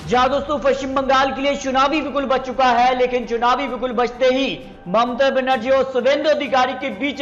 जहां दोस्तों पश्चिम बंगाल के लिए चुनावी बिगुल बज चुका है, लेकिन चुनावी बिगुल बजते ही ममता बनर्जी और शुभेंदु अधिकारी के बीच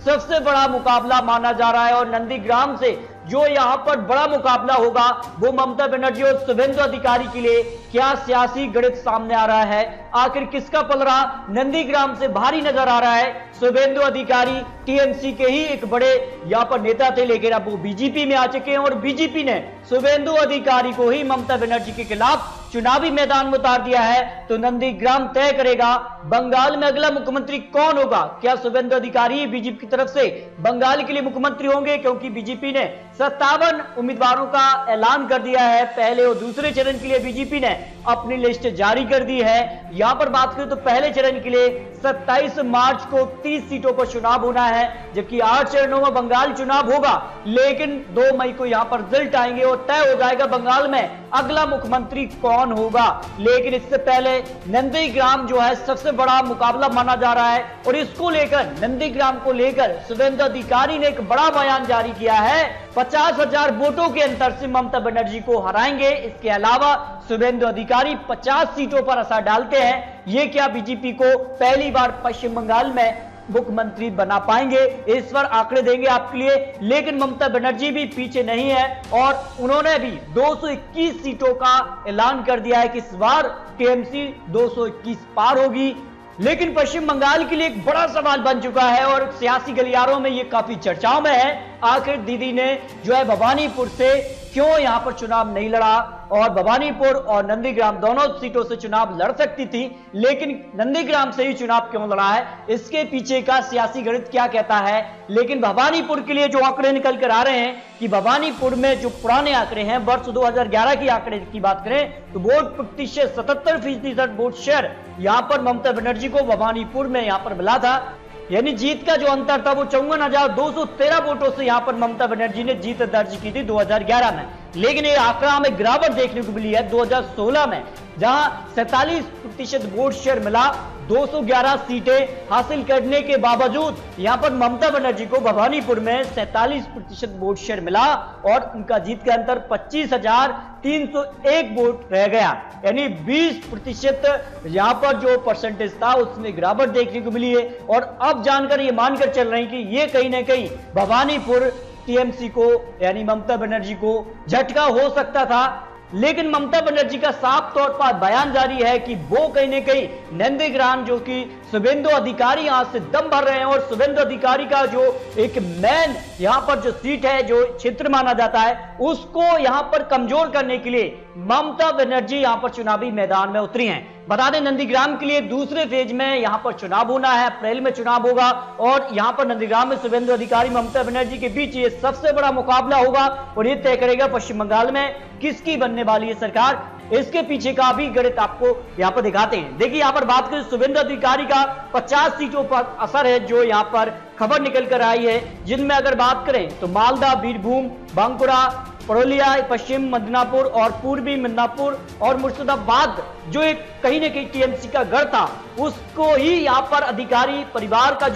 सबसे बड़ा मुकाबला माना जा रहा है। और नंदीग्राम से जो यहां पर बड़ा मुकाबला होगा वो ममता बनर्जी और शुभेंदु अधिकारी के लिए क्या सियासी गणित सामने आ रहा है, आखिर किसका पलड़ा नंदीग्राम से भारी नजर आ रहा है। शुभेंदु अधिकारी टीएमसी के ही एक बड़े यहां पर नेता थे, लेकिन अब वो बीजेपी में आ चुके हैं और बीजेपी ने शुभेंदु अधिकारी को ही ममता बनर्जी के खिलाफ चुनावी मैदान में उतार दिया है। तो नंदीग्राम तय करेगा बंगाल में अगला मुख्यमंत्री कौन होगा। क्या शुभेंदु अधिकारी बीजेपी की तरफ से बंगाल के लिए मुख्यमंत्री होंगे, क्योंकि बीजेपी ने 57 उम्मीदवारों का ऐलान कर दिया है। पहले और दूसरे चरण के लिए बीजेपी ने अपनी लिस्ट जारी कर दी है। यहां पर बात करें तो पहले चरण के लिए 27 मार्च को 30 सीटों पर चुनाव होना है, जबकि 8 चरणों में बंगाल चुनाव होगा। लेकिन 2 मई को यहां पर रिजल्ट आएंगे और तय हो जाएगा बंगाल में अगला मुख्यमंत्री कौन होगा। लेकिन इससे पहले नंदीग्राम जो है सबसे बड़ा मुकाबला माना जा रहा है और इसको लेकर नंदीग्राम को लेकर शुभेंदु अधिकारी ने एक बड़ा बयान जारी किया है। 50,000 वोटों के अंतर से ममता बनर्जी को हराएंगे। इसके अलावा शुभेंदु अधिकारी 50 सीटों पर असर डालते हैं। ये क्या बीजेपी को पहली बार पश्चिम बंगाल में मुख्यमंत्री बना पाएंगे, इस पर आंकड़े देंगे आपके लिए। लेकिन ममता बनर्जी भी पीछे नहीं है और उन्होंने भी 221 सीटों का ऐलान कर दिया है कि इस बार टीएमसी 221 पार होगी। लेकिन पश्चिम बंगाल के लिए एक बड़ा सवाल बन चुका है और सियासी गलियारों में ये काफी चर्चाओं में है। आखिर दीदी ने जो है भवानीपुर से क्यों यहां पर चुनाव नहीं लड़ा, और भवानीपुर और नंदीग्राम दोनों सीटों से चुनाव लड़ सकती थी, लेकिन नंदीग्राम से ही चुनाव क्यों लड़ा है, इसके पीछे का सियासी गणित क्या कहता है। लेकिन भवानीपुर के लिए जो आंकड़े निकल कर आ रहे हैं कि भवानीपुर में जो पुराने आंकड़े हैं, वर्ष 2011 की आंकड़े की बात करें तो वोट प्रतिशत 77% वोट शेयर यहां पर ममता बनर्जी को भवानीपुर में यहां पर मिला था। यानी जीत का जो अंतर था वो 54,213 वोटों से यहां पर ममता बनर्जी ने जीत दर्ज की थी 2011 में। लेकिन ये आंकड़ा हमें गिरावट देखने को मिली है 2016 में, जहां 47% वोट शेयर मिला। 211 सीटें हासिल करने के बावजूद यहां पर ममता बनर्जी को भवानीपुर में 47% वोट शेयर मिला और उनका जीत का अंतर 25,301 वोट रह गया। यानी 20% यहां पर जो परसेंटेज था उसमें गिरावट देखने को मिली है। और अब जानकर ये मानकर चल रहे हैं कि ये कहीं ना कहीं भवानीपुर टीएमसी को यानी ममता बनर्जी को झटका हो सकता था। लेकिन ममता बनर्जी का साफ तौर पर बयान जारी है कि वो कहीं ना कहीं नंदीग्राम जो कि शुभेंदु अधिकारी यहां से दम भर रहे हैं और शुभेंदु अधिकारी का जो एक मेन यहां पर जो सीट है, जो क्षेत्र माना जाता है, उसको यहां पर कमजोर करने के लिए ममता बनर्जी यहां पर चुनावी मैदान में उतरी हैं। बता दें नंदीग्राम के लिए दूसरे फेज में यहां पर चुनाव होना है, अप्रैल में चुनाव होगा और यहां पर नंदीग्राम में शुभेंदु अधिकारी ममता बनर्जी के बीच ये सबसे बड़ा मुकाबला होगा और ये तय करेगा पश्चिम बंगाल में किसकी बनने वाली है सरकार। इसके पीछे का भी गणित आपको यहां पर दिखाते हैं। देखिए यहां पर बात करें शुभेंदु अधिकारी का 50 सीटों पर असर है जो यहां पर खबर निकल कर आई है, जिनमें अगर बात करें तो मालदा, बीरभूम, बांकुड़ा, पुरुलिया, पश्चिम मिदनापुर और पूर्वी मिदनापुर और मुर्शिदाबाद जो एक कहीं ना कहीं टीएमसी का गढ़ था, उसको ही यहां पर अधिकारी परिवार का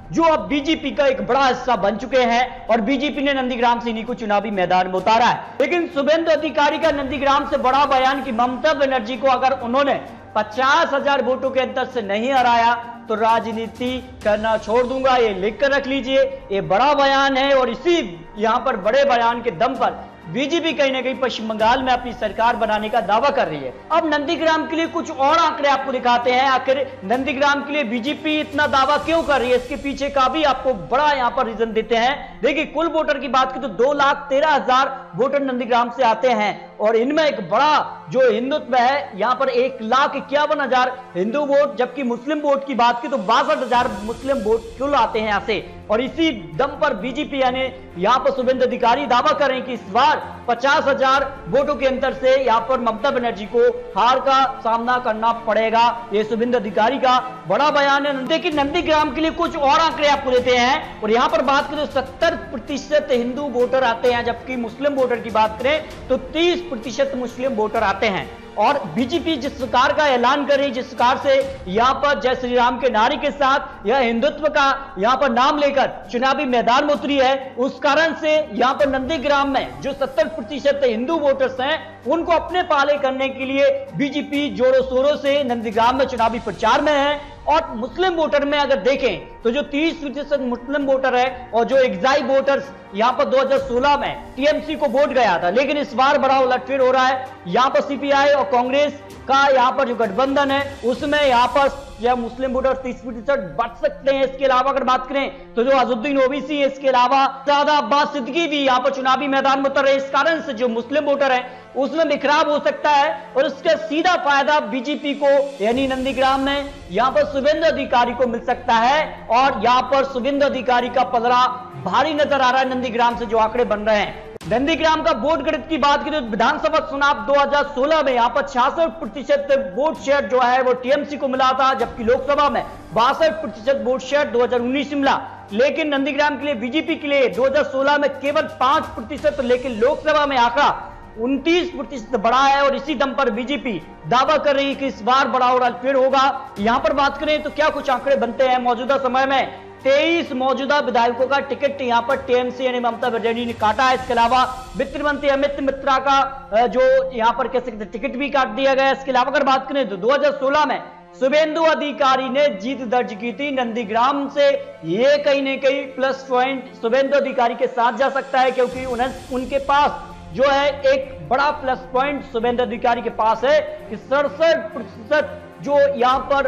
जो अब बीजेपी का एक बड़ा हिस्सा बन चुके हैं और बीजेपी ने नंदीग्राम से इन्हीं को चुनावी मैदान में उतारा है। लेकिन शुभेंदु अधिकारी का नंदीग्राम से बड़ा बयान कि ममता बनर्जी को अगर उन्होंने 50,000 वोटों के अंतर से नहीं हराया तो राजनीति करना छोड़ दूंगा, ये लिख कर रख लीजिए। ये बड़ा बयान है और इसी यहां पर बड़े बयान के दम पर बीजेपी कहीं ना कहीं पश्चिम बंगाल में अपनी सरकार बनाने का दावा कर रही है। अब नंदीग्राम के लिए कुछ और आंकड़े आपको दिखाते हैं, आखिर नंदीग्राम के लिए बीजेपी इतना दावा क्यों कर रही है, इसके पीछे का भी आपको बड़ा यहां पर रीजन देते हैं। देखिए कुल वोटर की बात की तो 2,13,000 वोटर नंदीग्राम से आते हैं और इनमें एक बड़ा जो हिंदुत्व है यहां पर 1,51,000 हिंदू वोट, जबकि मुस्लिम वोट की बात की तो 62,000 मुस्लिम वोट कुल आते हैं यहां से। और इसी दम पर बीजेपी यानी यहां पर शुभेंदु अधिकारी दावा कर रहे हैं कि इस बार 50,000 वोटों के अंतर से यहां पर ममता बनर्जी को हार का सामना करना पड़ेगा। ये शुभेंदु अधिकारी का बड़ा बयान है। देखिए नंदीग्राम के लिए कुछ और आंकड़े आपको देते हैं और यहां पर बात करें 70% हिंदू वोटर आते हैं, जबकि मुस्लिम वोटर की बात करें तो 30% मुस्लिम वोटर आते हैं। और बीजेपी जिस प्रकार का ऐलान कर रही, जिस प्रकार से यहां पर जय श्री राम के नारे के साथ यह हिंदुत्व का यहां पर नाम लेकर चुनावी मैदान में उतरी है, उस कारण से यहां पर नंदीग्राम में जो 70% हिंदू वोटर्स हैं उनको अपने पाले करने के लिए बीजेपी जोरों शोरों से नंदीग्राम में चुनावी प्रचार में है। और मुस्लिम वोटर में अगर देखें तो जो 30% मुस्लिम वोटर है और जो एक्साई वोटर्स यहां पर 2016 में टीएमसी को वोट गया था, लेकिन इस बार बड़ा उलटफेर हो रहा है। यहां पर सीपीआई और कांग्रेस का यहां पर जो गठबंधन है उसमें यहां पर यह मुस्लिम वोटर 30% बढ़ सकते हैं। इसके अलावा अगर बात करें तो जो अजुद्दीन ओवैसी है, इसके अलावा ज्यादा अब्बास सिद्दीकी भी यहां पर चुनावी मैदान में उतर रहे। इस कारण से जो मुस्लिम वोटर है उसमें बिखराव हो सकता है और उसका सीधा फायदा बीजेपी को यानी नंदीग्राम में यहां पर शुभेंदु अधिकारी को मिल सकता है और यहां पर शुभेंदु अधिकारी का पलड़ा भारी नजर आ रहा है नंदीग्राम से जो आंकड़े बन रहे हैं। नंदीग्राम का वोट गणित की बात करें तो विधानसभा चुनाव 2016 में यहां पर 66% वोट शेयर जो है वो टीएमसी को मिला था, जबकि लोकसभा में 62% वोट शेयर 2019 में मिला। लेकिन नंदीग्राम के लिए बीजेपी के लिए 2016 में केवल 5%, लेकिन लोकसभा में आंकड़ा 29% बढ़ा है और इसी दम पर बीजेपी दावा कर रही है कि इस बार बड़ा उलटफेर होगा। यहां पर बात करें तो क्या कुछ आंकड़े बनते हैं मौजूदा समय में 23 मौजूदा विधायकों का टिकट यहां पर टीएमसी यानी ममता बनर्जी ने काटा है। इसके अलावा वित्त मंत्री अमित मित्रा का जो यहां पर कह सकते टिकट भी काट दिया गया। इसके अलावा अगर बात करें तो 2016 में शुभेंदु अधिकारी ने जीत दर्ज की थी नंदीग्राम से। ये कहीं ना कहीं प्लस पॉइंट शुभेंदु अधिकारी के साथ जा सकता है, क्योंकि उनके पास जो है एक बड़ा प्लस पॉइंट शुभेंदु अधिकारी के पास है कि 67% जो यहां पर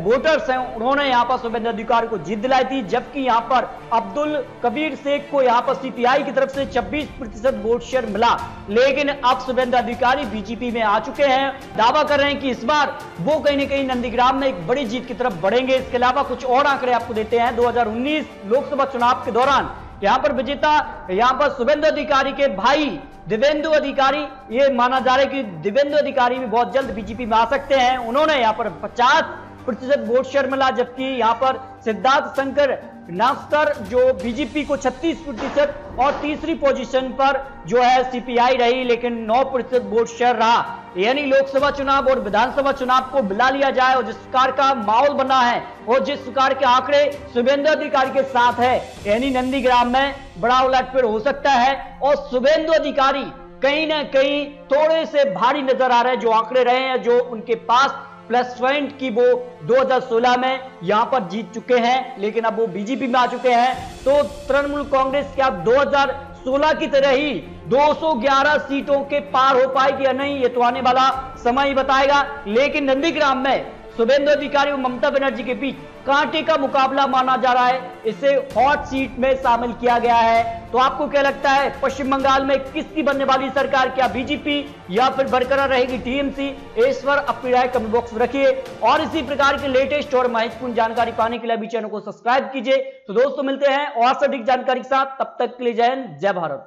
वोटर्स हैं उन्होंने यहां पर शुभेंदु अधिकारी को जीत दिलाई थी, जबकि यहां पर अब्दुल कबीर शेख को यहां पर सीपीआई की तरफ से 26% वोट शेयर मिला। लेकिन अब शुभेंदु अधिकारी बीजेपी में आ चुके हैं, दावा कर रहे हैं कि इस बार वो कहीं ना कहीं नंदीग्राम में एक बड़ी जीत की तरफ बढ़ेंगे। इसके अलावा कुछ और आंकड़े आपको देते हैं। 2019 लोकसभा चुनाव के दौरान यहां पर विजेता यहां पर शुभेंदु अधिकारी के भाई दिव्येंदु अधिकारी, ये माना जा रहा है कि दिव्येंदु अधिकारी भी बहुत जल्द बीजेपी में आ सकते हैं। उन्होंने यहां पर 50% वोट शेयर मिला, जबकि यहां पर सिद्धार्थ शंकर नास्कर जो बीजेपी को 36% और तीसरी पोजीशन पर जो है सीपीआई रही, लेकिन 9% वोट शेयर रहा। यानी लोकसभा चुनाव और विधानसभा चुनाव को मिला लिया जाए और जिस प्रकार का माहौल बना है और जिस प्रकार के आंकड़े शुभेंदु अधिकारी के साथ है, यानी नंदीग्राम में बड़ा उलटफेर हो सकता है और शुभेंदु अधिकारी कहीं ना कहीं थोड़े से भारी नजर आ रहे हैं। जो आंकड़े रहे हैं जो उनके पास प्लस पॉइंट की वो 2016 में यहां पर जीत चुके हैं, लेकिन अब वो बीजेपी में आ चुके हैं। तो तृणमूल कांग्रेस क्या 2016 की तरह ही 211 सीटों के पार हो पाएगी या नहीं, ये तो आने वाला समय ही बताएगा। लेकिन नंदीग्राम में शुभेंदु अधिकारी और ममता बनर्जी के बीच कांटे का मुकाबला माना जा रहा है, इसे हॉट सीट में शामिल किया गया है। तो आपको क्या लगता है पश्चिम बंगाल में किसकी बनने वाली सरकार, क्या बीजेपी या फिर बरकरार रहेगी टीएमसी? इस पर अपनी राय कमेंट बॉक्स में रखिए और इसी प्रकार के लेटेस्ट और महत्वपूर्ण जानकारी पाने के लिए अभी चैनल को सब्सक्राइब कीजिए। तो दोस्तों मिलते हैं और सटीक जानकारी के साथ, तब तक के लिए जय हिंद, जय भारत।